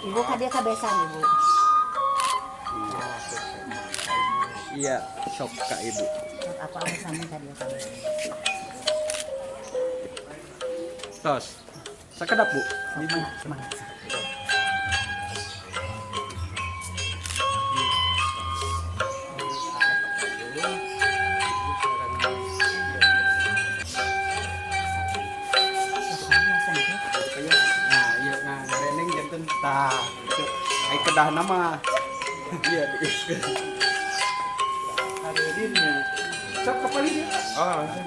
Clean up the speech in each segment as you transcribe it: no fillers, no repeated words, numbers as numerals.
Ibu dia kebiasaan ibu. Iya, sok Kak Ibu. Apa alasannya tadi kamu? Tos. Sekedap, Bu. Semangat. Nah, iya nah reneng janten tah. Ai kedah nama. Iya, ada dinnya. Sok kepali dia. Oh, langsung.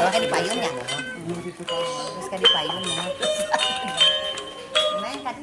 Kan di payun ya? Terus kan di payun ya? Main kan?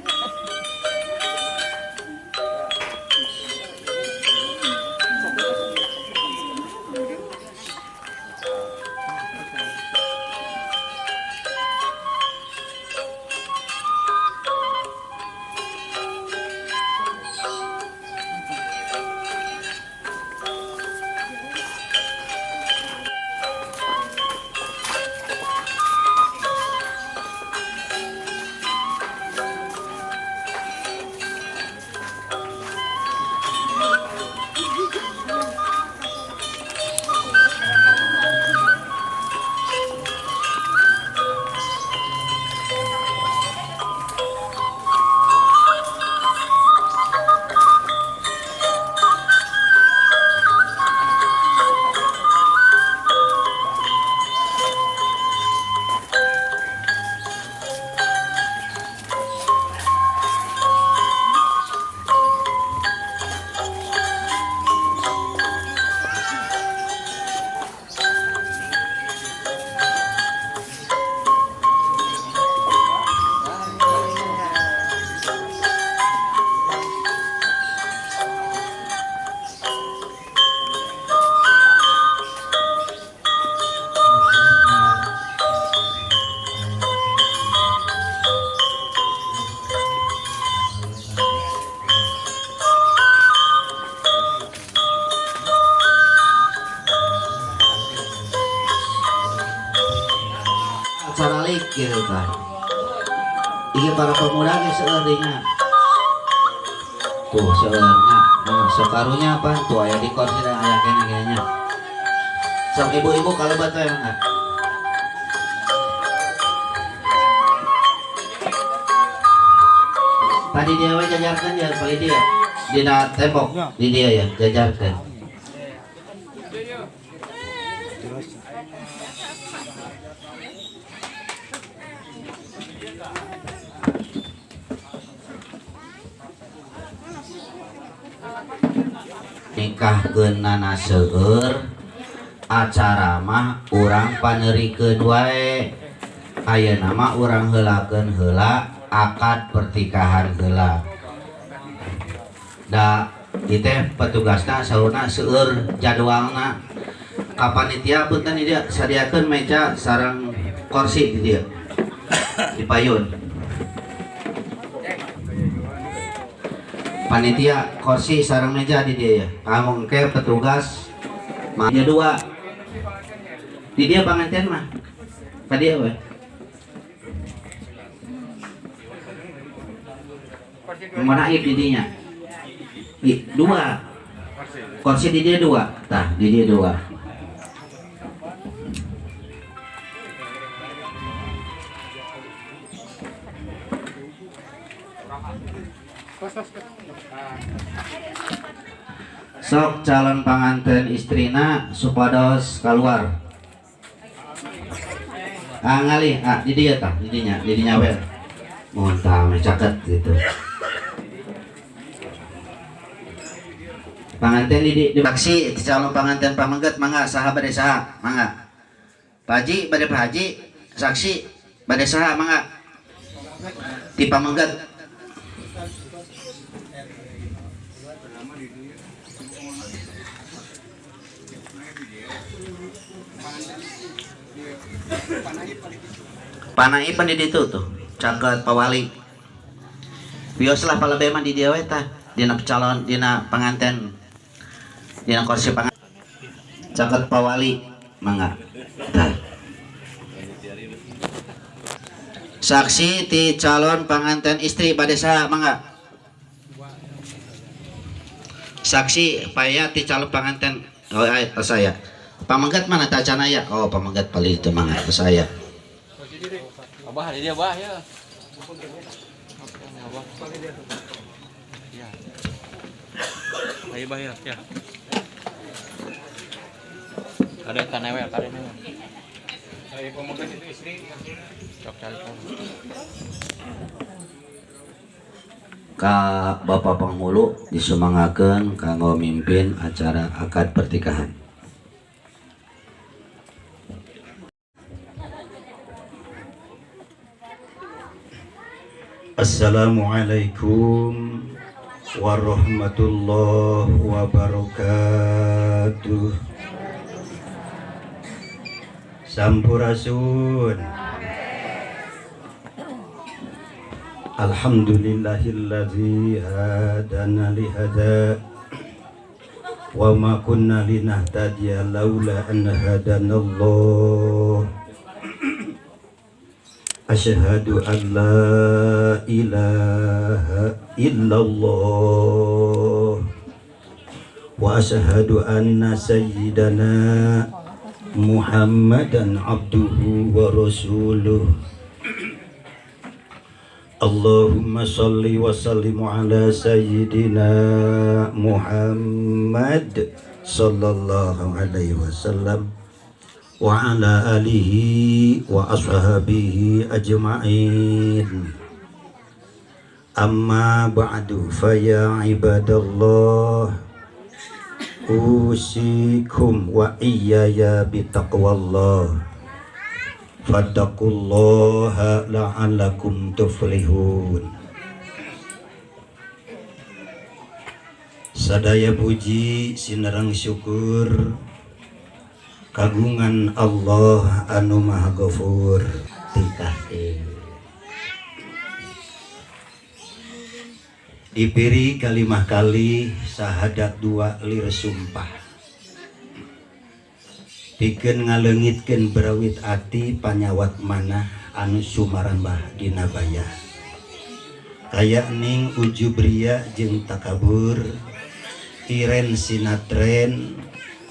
Acara lik gitu kan. Iya para pemuda ge seueuringan. Tuh seueurnya. Nah, sekarunya apa? Tuh aya di kursi dan aya kene-kenenya. Sok ibu-ibu kalebat we mangga. Tadi dia we jajarkeun ya kali dia. Dina tembok di dia ya jajarkeun. Nikahkeun nana seueur acara mah urang panerikeun wae ayeuna mah urang heulakeun heula akad pertikahan heula da ieu teh petugasna saurna seueur jadwalna kapanitia punten ieu sadiakeun meja sareng kursi di dieu di payun panitia kursi sarang meja di dia ya kamu ke petugas mahnya dua di dia pengantin mah tadi apa mana di dinya dua kursi di dia dua tah di dia dua sok calon pengantin istrina supados keluar ngali di dia tah di dinya we muntah caket gitu pengantin di baksi calon pengantin pamengget mangga saha bade saha mangga paji bade paji saksi bade saha mangga di pamengget Panaipan di ditu tuh caket pawali bios lah palabeman di dia weta dina calon dina penganten dina kursi penganten caket pawali mangga tah. Saksi ti calon pengantin istri bade saha mangga. Saksi paya ti calon pengantin saya. Pamanggat mana tacana ya? Oh pamanggat paling itu mangga saya. Abah dia bah ya. Ayo bah ya. Ada tanewel kali ini. Ayo pamanggat itu istri. Ka Bapak Panghulu disemangakeun kanggo mimpin acara akad pertikahan. Assalamualaikum warahmatullahi wabarakatuh. Sampurasun. Alhamdulillahilladzi hadana lihada wa ma kunna linahtadiya laula an hadanallah. Asyhadu an la ilaha illallah wa asyhadu anna sayyidana Muhammadan abduhu wa rasuluh. Allahumma salli wa sallim ala sayyidina Muhammad sallallahu alaihi wasallam wa ala alihi wa ashabihi ajma'in. Amma ba'du fa ya ibadallah usikum wa iyaya bitaqwallah fattaqullaha la'allakum tuflihun. Sadaya puji sinerang syukur kagungan Allah anu maha ghafur tingkah diberi kalimah kali sahadat dua lir sumpah pikeun ngaleungitkeun berawit ati panyawat manah anu sumarambah dina bayah kaya ning ujubria jeung takabur iren sinatren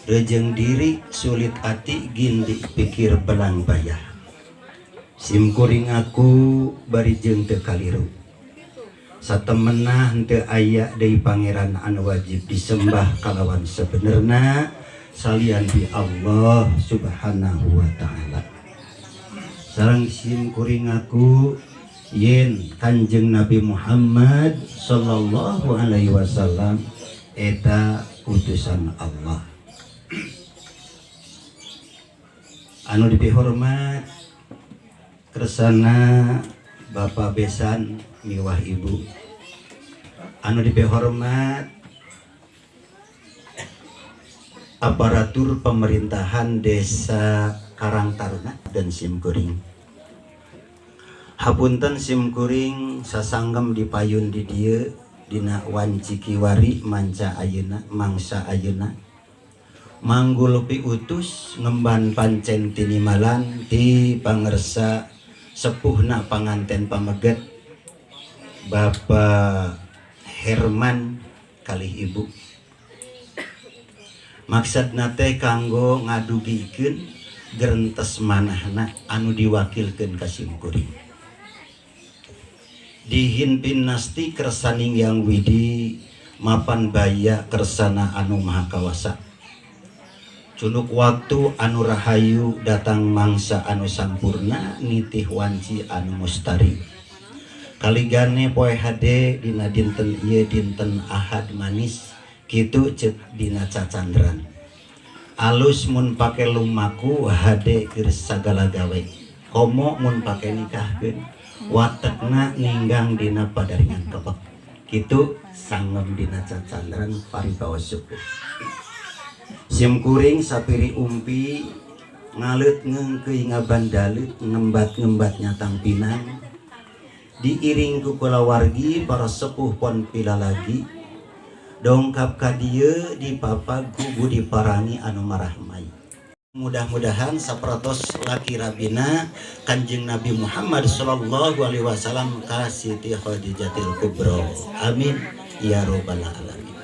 rejeng diri sulit ati gindi pikir belang bayah simkuring aku bari jeung teu kaliru satemenah henteu aya deui pangeran anu wajib disembah kalawan sabenerna salian bi Allah subhanahu wa ta'ala. Sareng simkuring aku yen Kanjeng Nabi Muhammad sallallahu alaihi wasallam eta utusan Allah. Anu dipihormat kersana Bapak besan miwah Ibu. Anu dipihormat aparatur pemerintahan desa Karang Taruna dan simkuring. Hapunten simkuring sasanggem dipayun di dieu dina wanci kiwari manca ayeuna mangsa ayeuna manggul piutus ngemban pancen tinimalan ti pangersa sepuhna panganten pameget Bapak Herman kalih Ibu. Maksudna teh kanggo ngadugikeun gerentes manahna anu diwakilkeun ka simkuring. Dihinpin nasti kersaning yang widi mapan baya kersana anu maha kawasa. Cunuk waktu anu rahayu datang mangsa anu sampurna nitih wanci anu mustari. Kaligane poe hade dina dinten ieu dinten Ahad manis kitu ceuk dina cacandran. Alus mun pake lumaku hade keur sagala gawe. Komo mun pake nikahkeun watekna ninggang dina padaringan kebek. Kitu sanggem dina cacandran parikaos syukur. Simkuring sapiri umpi ngalut ngengkeuy ngabandalut ngembat-ngembatnya Pinang diiring ku kulawargi para sepuh pon pila lagi dongkap ka dieu dipapag ku budi parani anu marahmai. Mudah-mudahan sapratos laki rabina Kanjeng Nabi Muhammad sallallahu alaihi wasallam ka Siti Khadijatul Kubra. Amin ya robbal alamin.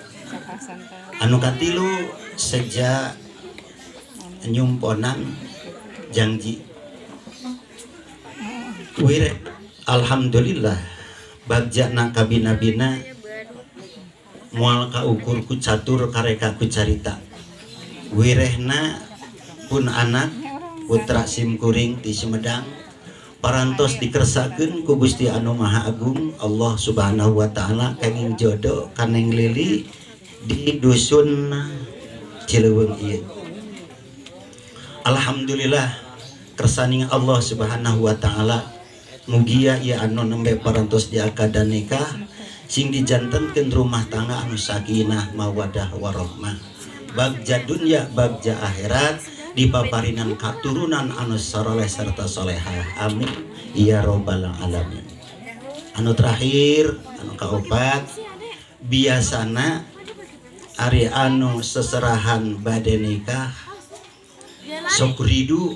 Anu katilu seja nyumponan janji wir alhamdulillah bagjana kabina-bina moal kaukur ku catur kareka ku carita wirehna pun anak putra simkuring di Sumedang parantos dikersakeun ku Gusti Anu Maha Agung Allah Subhanahu wa taala kenging jodoh kaneng lili di dusun Cileuweung ieu. Alhamdulillah kersaning Allah Subhanahu wa taala mugia ieu anu nembe parantos diakada nikah sing dijantenkeun rumah tangga anu sakinah mawadah warahmah bagja dunya bagja akhirat dipaparinan katurunan anu saroleh serta solehah. Amin ya robbal alamin. Anu terakhir anu kaopat biasana ari anu seserahan bade nikah sok ridu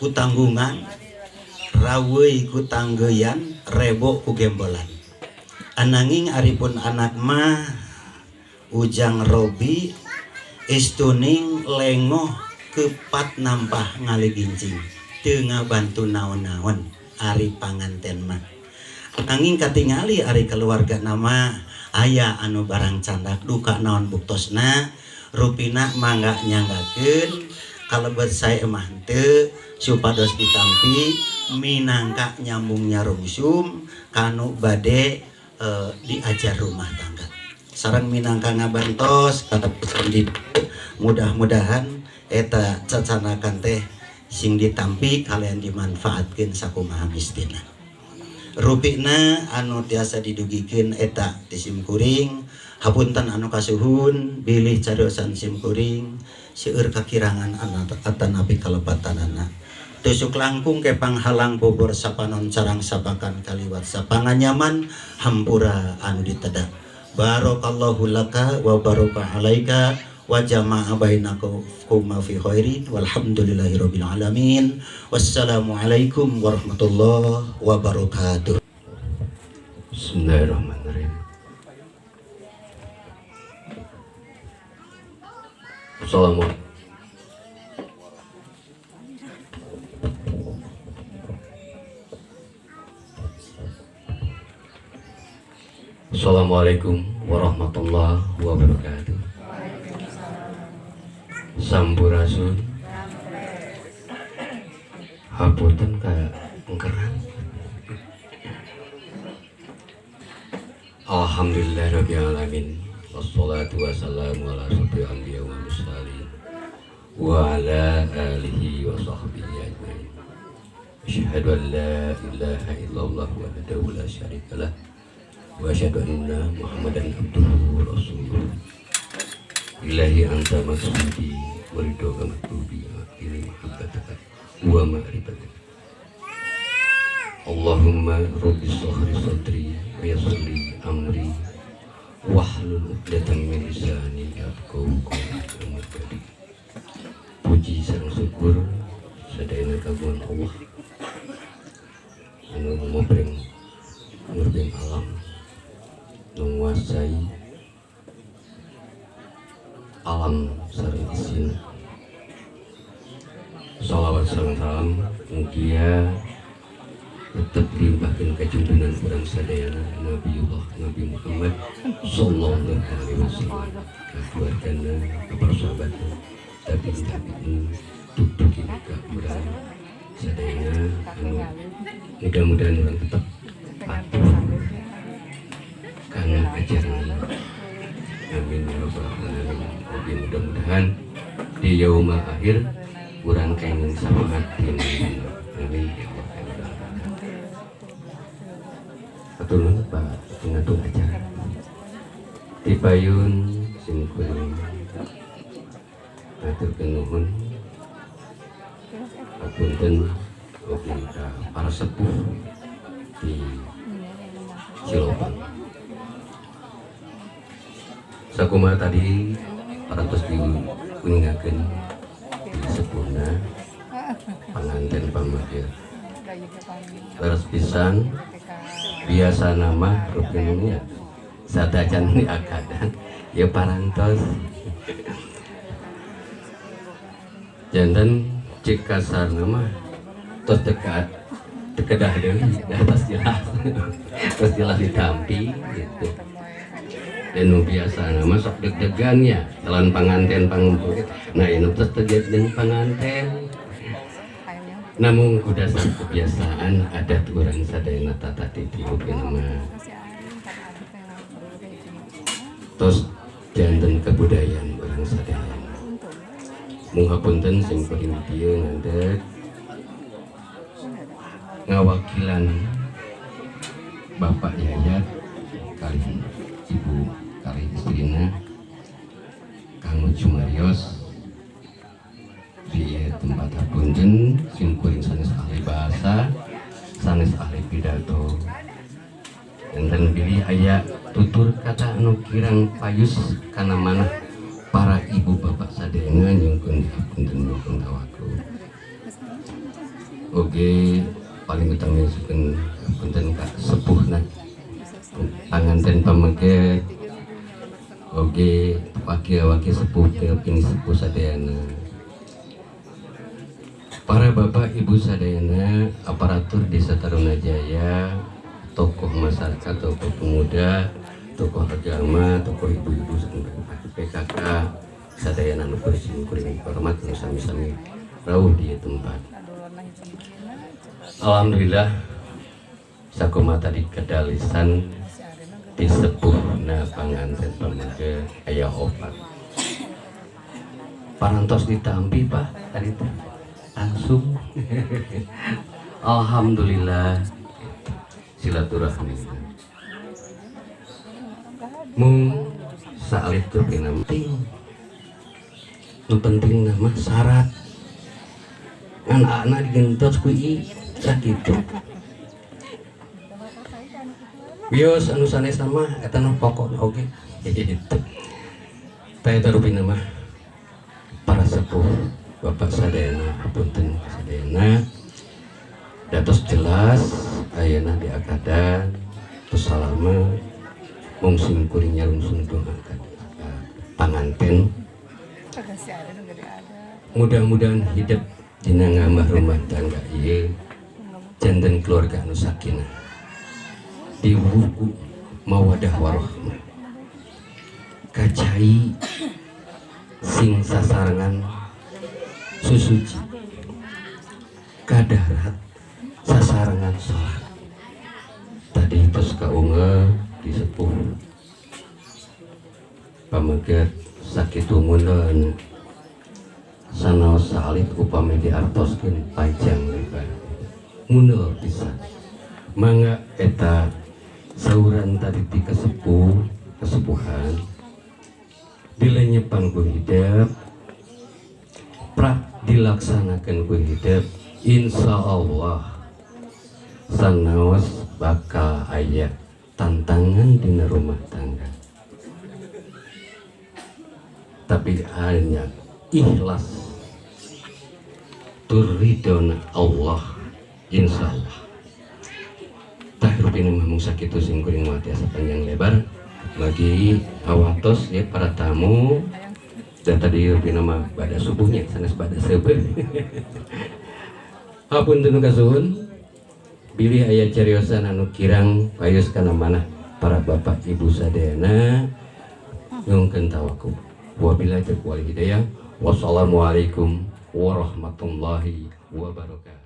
ku tanggungan raweuy ku tanggeyan rebo ku gembolan ananging aripun anak mah ujang Robi istuning lengoh kepat nampah ngaligincing teu ngabantu naon-naon ari panganten mah nanging katingali ari keluarga nama aya anu barang candak duka naon buktosna rupina mangga nyanggakeun kalebet sae mah teu supados ditampi minangka nyambungnya rusum kanu bade diajar rumah tangga sareng minangka ngabantos kata pesan mudah-mudahan eta cacanakan teh sing ditampi kalian dimanfaatkeun sakumaha mistina rupina anu tiasa didugikeun eta di simkuring hapunten anu kasuhun bilih cariosan simkuring seueur kakirangan atanapi kalepatanana tusuk langkung ke panghalang bobor sapanon carang sapakan kaliwat sapangan nyaman hampura anu ditedak barakallahu laka wa baraka alaika wa jama'a bainakum fi khairin walhamdulillahirabbil alamin. Wassalamualaikum warahmatullahi wabarakatuh. Bismillahirrahmanirrahim. Assalamualaikum warahmatullahi wabarakatuh. Sampurasun hapunten ka engkeran. Alhamdulillahirabbil alamin. Wassalatu wassalamu ala asyrofil anbiya wal mursalin wa ala alihi wa sahbihi ajmain. Asyhadu an la ilaha illallah wahdahu la syarika lah wa asyhadu anna Muhammadan abduhu wa rasuluh. Ilahi anta maksudi wa ridhoka matlubi ini mahabbataka wa ma'rifataka. Allahumma rabbi shrah sadri wa yassir li amri wahlul 'uqdatam min lisani yafqahu qawli. Puji sareng syukur sadayana kagungan Allah anu ngobreng alam menguasai alam sareng isin. Shalawat sareng salam mugia tetap limpahkeun kajunjunan urang sadayana Nabi Muhammad sallallahu alaihi wasallam, keluargana, para sahabatna, tabi'in, tutukin ka urang sadayana anu mudah-mudahan urang tetap patuh kana ajaran. Amin ya rabbal alamin. Mudah-mudahan di yaumul akhir urang kenging samangat dina. Amin ya rabbal alamin. Atur nuhun Pak pengatur acara. Dipayun simkuring atur nuhun ngapunten oke para sepuh di Cilobang. Sakumaha tadi parantos diuningakeun di sepuhna panganten pamagir. Leres pisan biasa nama rupinnya sadajan di akadan ya parantos jantan cek kasar nama tos dekat dekedah deui atas jelas terus jelas ditampi gitu. Dan biasa nama sok deg-degan ya dalam panganten pangumpul nah ini terus deg-degan panganten namun kuda kebiasaan adat orang sadayana tata titi nama terus jantan kebudayaan orang sadayana munghapunten sing kuring dieu ngadeg ngawakilan Bapak Yayat kali Ibu kali istrina Kang Cumarios di tempat hapunten sing kuring sanes ahli bahasa sanes ahli pidato enten pilih aya tutur kata anu kirang payus kana manah para ibu bapak sadayana nyungkeun hapunten nyungkeun tawaku oge paling utama nyungkeun hapunten ka sepuhna panganten pamegeh oge wakil-wakil sepuh kini sepuh sadayana para bapak ibu sadayana aparatur desa Tarunajaya tokoh masyarakat tokoh pemuda tokoh agama tokoh ibu-ibu PKK sadayana nu bersih kuring hormat nu sami-sami rawuh di tempat. Alhamdulillah sakumaha tadi kedalisan disepuhna panganten pamegeh aya opat parantos ditampi Pak tadi langsung alhamdulillah silaturahmi mung saalit teu penting nu penting nama syarat ngan anak digentos ku i sakitu bios anu sanes nama eta nu pokok oge gitu teh tarupina mah para sepuh Bapak sadayana hapunten sadayana datos jelas ayeuna di akadan tos salama mung sing kuring nyarungsung doa panganten mudah-mudahan hidup dina ngamah rumah tangga ieu janten keluarga anu sakinah di wuku mawadah warahmah kacai sing sasarangan susuci kadarat sasarangan sholat tadi terus kaunga disepuh pamegeh sakitu mundan sanaos salit upami diartoskeun pajang lebar munul pisan mangga eta sauran tadi ti kesepuhan dilenyepan ku hidup prak dilaksanakan ku hidup insya Allah sanaos bakal aya tantangan di rumah tangga tapi hanya ikhlas turidona Allah insya Allah tahirup ini memang sakitu sing kuring mati asa panjang lebar lagi awatos ya para tamu dan tadi nama pada subuhnya sanes pada sebe apun tunu kasuhun bilih aya cariosan anu kirang payus kana manah para bapak ibu sadayana nyungkeun tawakkul wabillahi taufiq wal hidayah wassalamualaikum warahmatullahi wabarakatuh.